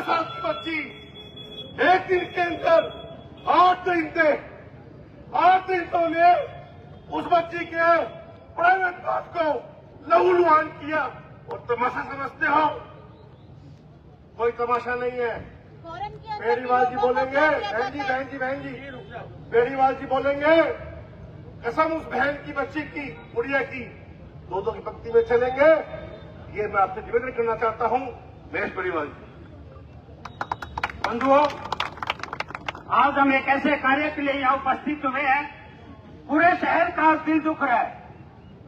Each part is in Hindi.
साल की बच्ची एक दिन के अंदर 8 दिन तो ने उस बच्ची के प्राइवेट पार्ट को लहूलुहान किया और तमाशा समझते हो? कोई तमाशा नहीं है। बेड़ीवाल जी बोलेंगे, बहन जी बेड़ीवाल जी बोलेंगे, कसम उस बहन की बच्ची की गुड़िया की, दो की पंक्ति में चलेंगे। ये मैं आपसे निवेदन करना चाहता हूं महेश बेड़ीवाल जी। बंधुओं, आज हम एक ऐसे कार्य के लिए यहाँ उपस्थित हुए हैं, पूरे शहर का दिल दुख रहा है।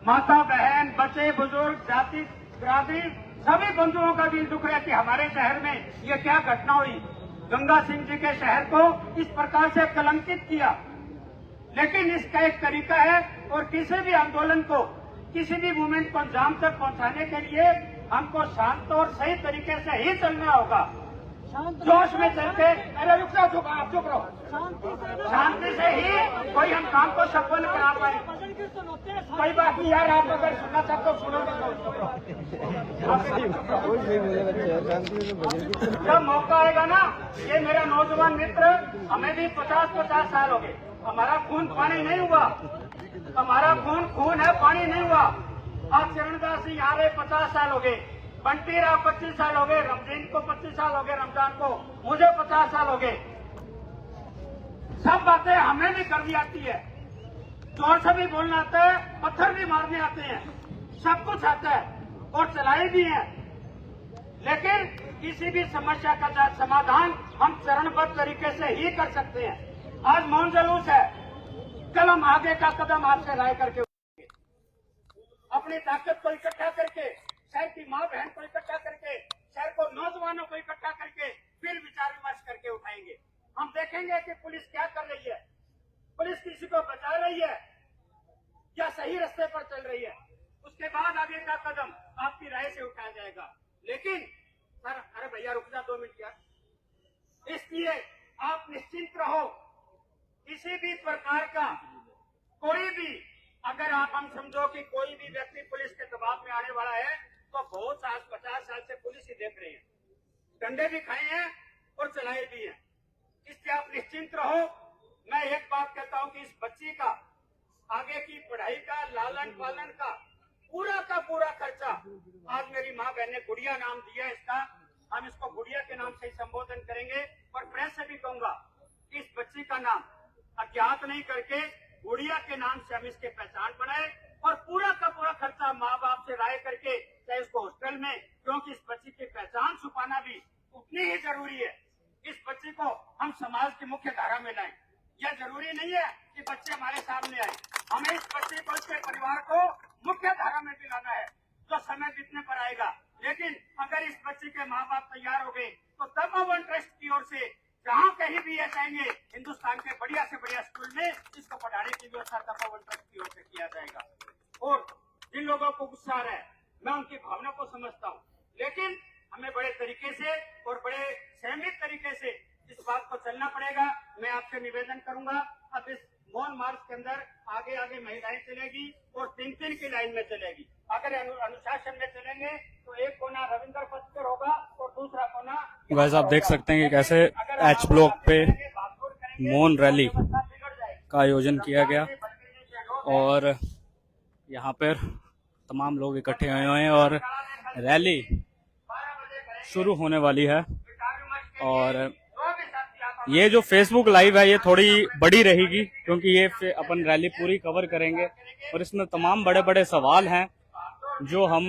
माता बहन, बच्चे, बुजुर्ग, जाति बिरादरी सभी बंधुओं का दिल दुख रहा है कि हमारे शहर में ये क्या घटना हुई। गंगा सिंह जी के शहर को इस प्रकार से कलंकित किया। लेकिन इसका एक तरीका है और किसी भी आंदोलन को, किसी भी मूवमेंट को अंजाम तक पहुंचाने के लिए हमको शांत और सही तरीके से ही चलना होगा। जोश में चल के, अरे रुक जाओ, आप चुप रहो। शांति से ही कोई हम काम को सफल करा पाए। कोई बात नहीं यार, आप अगर सुनना चाहते हो सुनो। जब मौका आएगा ना, ये मेरा नौजवान मित्र, हमें भी 50 साल हो गए, हमारा खून पानी नहीं हुआ, हमारा खून है, पानी नहीं हुआ। आज चरणदास सिंह यहाँ 50 साल हो गए, बंटी राव 25 साल हो गए, रमजीन को 25 साल हो गए, रमजान को, मुझे 50 साल हो गए। सब बातें हमें भी करनी आती है, जोर से भी बोलना आता है, पत्थर भी मारने आते हैं, सब कुछ आता है और चलाई भी है। लेकिन किसी भी समस्या का समाधान हम चरणबद्ध तरीके से ही कर सकते हैं। आज मौन जुलूस है, कल हम आगे का कदम आपसे राय करके अपनी ताकत को इकट्ठा करके, शहर की माँ बहन को इकट्ठा करके, शहर को नौजवानों को इकट्ठा करके फिर विचार विमर्श करके उठाएंगे। हम देखेंगे कि पुलिस क्या कर रही है, पुलिस किसी को बचा रही है या सही रास्ते पर चल रही है। उसके बाद आगे का कदम आपकी राय से उठाया जाएगा। लेकिन सर, अरे भैया रुक जा 2 मिनट यार। इसलिए आप निश्चिंत रहो, किसी भी प्रकार का कोई भी, अगर हम समझो कि कोई भी व्यक्ति पुलिस के दबाव में आने वाला है, तो बहुत 50 साल से पुलिस ही देख रही है, डंडे भी खाए हैं और चलाए भी हैं। इसलिए आप निश्चिंत रहो। मैं एक बात कहता हूं कि इस बच्ची का आगे की पढ़ाई का, लालन पालन का पूरा खर्चा आज मेरी माँ बहन ने गुड़िया नाम दिया इसका, हम इसको गुड़िया के नाम से ही संबोधन करेंगे। और प्रेस से भी कहूंगा कि इस बच्ची का नाम अज्ञात नहीं करके गुड़िया के नाम से हम इसके पहचान बनाए और पूरा का पूरा खर्चा माँ बाप से राय करके, चाहे उसको हॉस्टल में, क्योंकि इस बच्ची की पहचान छुपाना भी उतनी ही जरूरी है। इस बच्ची को हम समाज की मुख्य धारा में लाएं। यह जरूरी नहीं है कि बच्चे हमारे सामने आए, हमें इस बच्चे को, इसके परिवार को मुख्य धारा में भी लाना है, जो समय बीतने पर आएगा। लेकिन अगर इस बच्चे के माँ बाप तैयार हो गए तो तपोवन ट्रस्ट की ओर से जहाँ कहीं भी ये चाहेंगे, हिंदुस्तान के बढ़िया से बढ़िया स्कूल में इसको पढ़ाने की व्यवस्था तपोवन ट्रस्ट की ओर से किया जाएगा। और जिन लोगों को गुस्सा आ रहा है, मैं उनकी भावना को समझता हूँ, लेकिन हमें बड़े तरीके से और बड़े संयमित तरीके से इस बात को चलना पड़ेगा। मैं आपसे निवेदन करूंगा, अब इस मौन मार्च के अंदर आगे आगे महिलाएं चलेगी और 3 की लाइन में चलेगी। अगर अनुशासन में चलेंगे तो एक कोना रविंद्र पथ पर होगा और दूसरा कोना। गाइस, आप देख सकते हैं कि कैसे एच ब्लॉक पे मौन रैली का आयोजन किया गया और यहाँ पर तमाम लोग इकट्ठे हुए हैं और रैली शुरू होने वाली है। और ये जो फेसबुक लाइव है ये थोड़ी बड़ी रहेगी, क्योंकि ये अपन रैली पूरी कवर करेंगे और इसमें तमाम बड़े बड़े सवाल हैं जो हम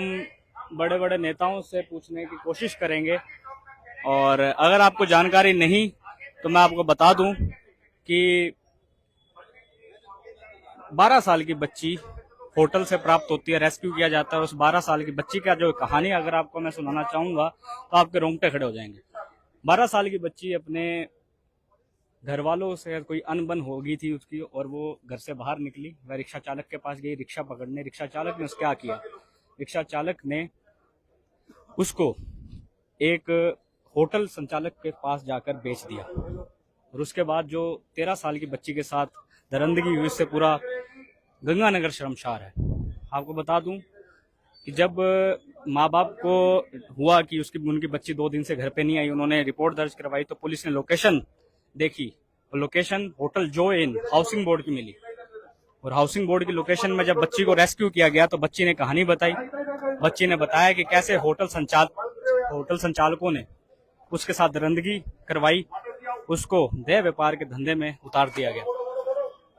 बड़े बड़े नेताओं से पूछने की कोशिश करेंगे। और अगर आपको जानकारी नहीं तो मैं आपको बता दूं कि 12 साल की बच्ची होटल से प्राप्त होती है, रेस्क्यू किया जाता है। उस 12 साल की बच्ची का जो कहानी अगर आपको मैं सुनाना चाहूंगा तो आपके रोंगटे खड़े हो जाएंगे। 12 साल की बच्ची अपने घर वालों से कोई अनबन हो गई थी उसकी, और वो घर से बाहर निकली, वह रिक्शा चालक के पास गई रिक्शा पकड़ने। रिक्शा चालक ने उसका क्या किया, रिक्शा चालक ने उसको एक होटल संचालक के पास जाकर बेच दिया। और उसके बाद जो 13 साल की बच्ची के साथ दरिंदगी हुई, इससे पूरा गंगानगर शर्मसार है। आपको बता दूं कि जब माँ बाप को हुआ कि उनकी बच्ची 2 दिन से घर पे नहीं आई, उन्होंने रिपोर्ट दर्ज करवाई तो पुलिस ने लोकेशन देखी और लोकेशन होटल जो इन हाउसिंग बोर्ड की मिली। और हाउसिंग बोर्ड की लोकेशन में जब बच्ची को रेस्क्यू किया गया तो बच्ची ने कहानी बताई। बच्ची ने बताया कि कैसे होटल संचालकों ने उसके साथ दरिंदगी करवाई, उसको देह व्यापार के धंधे में उतार दिया गया।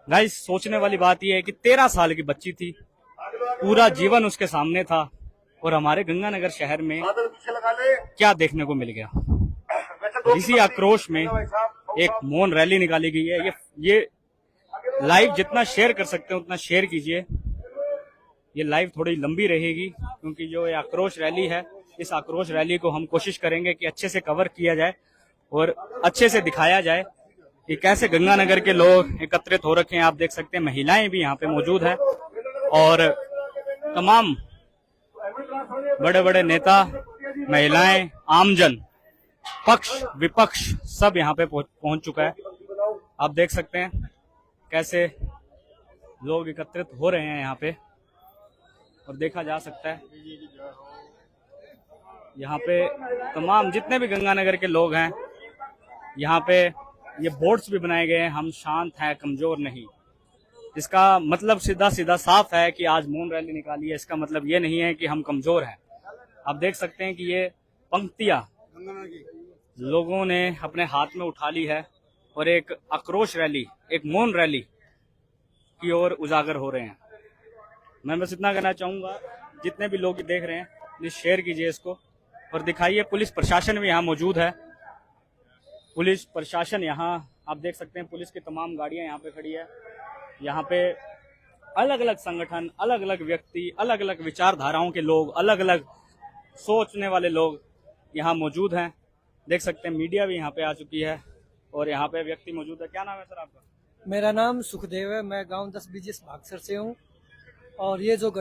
गाइस, सोचने वाली बात यह है कि 13 साल की बच्ची थी, पूरा जीवन उसके सामने था और हमारे गंगानगर शहर में क्या देखने को मिल गया। इसी आक्रोश में एक मौन रैली निकाली गई है। ये लाइव जितना शेयर कर सकते हैं उतना शेयर कीजिए। ये लाइव थोड़ी लंबी रहेगी क्योंकि जो ये आक्रोश रैली है, इस आक्रोश रैली को हम कोशिश करेंगे कि अच्छे से कवर किया जाए और अच्छे से दिखाया जाए कि कैसे गंगानगर के लोग एकत्रित हो रखे हैं। आप देख सकते हैं महिलाएं भी यहाँ पे मौजूद हैं और तमाम बड़े बड़े नेता, महिलाएं, आमजन, पक्ष विपक्ष सब यहाँ पे पहुंच चुका है। आप देख सकते हैं कैसे लोग एकत्रित हो रहे हैं यहाँ पे और देखा जा सकता है यहाँ पे तमाम जितने भी गंगानगर के लोग हैं। यहाँ पे ये बोर्ड्स भी बनाए गए हैं, हम शांत हैं, कमजोर नहीं। इसका मतलब सीधा सीधा साफ है कि आज मौन रैली निकाली है, इसका मतलब ये नहीं है कि हम कमजोर हैं। आप देख सकते हैं कि ये पंक्तियां लोगों ने अपने हाथ में उठा ली है और एक आक्रोश रैली, एक मौन रैली की ओर उजागर हो रहे हैं। मैं बस इतना कहना चाहूंगा, जितने भी लोग देख रहे हैं प्लीज शेयर कीजिए इसको और दिखाइए। पुलिस प्रशासन भी यहाँ मौजूद है। पुलिस प्रशासन यहाँ आप देख सकते हैं, पुलिस की तमाम गाड़ियां यहाँ पे खड़ी है। यहाँ पे अलग अलग संगठन, अलग अलग व्यक्ति, अलग अलग विचारधाराओं के लोग, अलग अलग सोचने वाले लोग यहाँ मौजूद हैं। देख सकते हैं मीडिया भी यहाँ पे आ चुकी है और यहाँ पे व्यक्ति मौजूद है। क्या नाम है सर आपका? मेरा नाम सुखदेव है, मैं गांव 10 बीजीएस भागसर से हूँ। और ये जो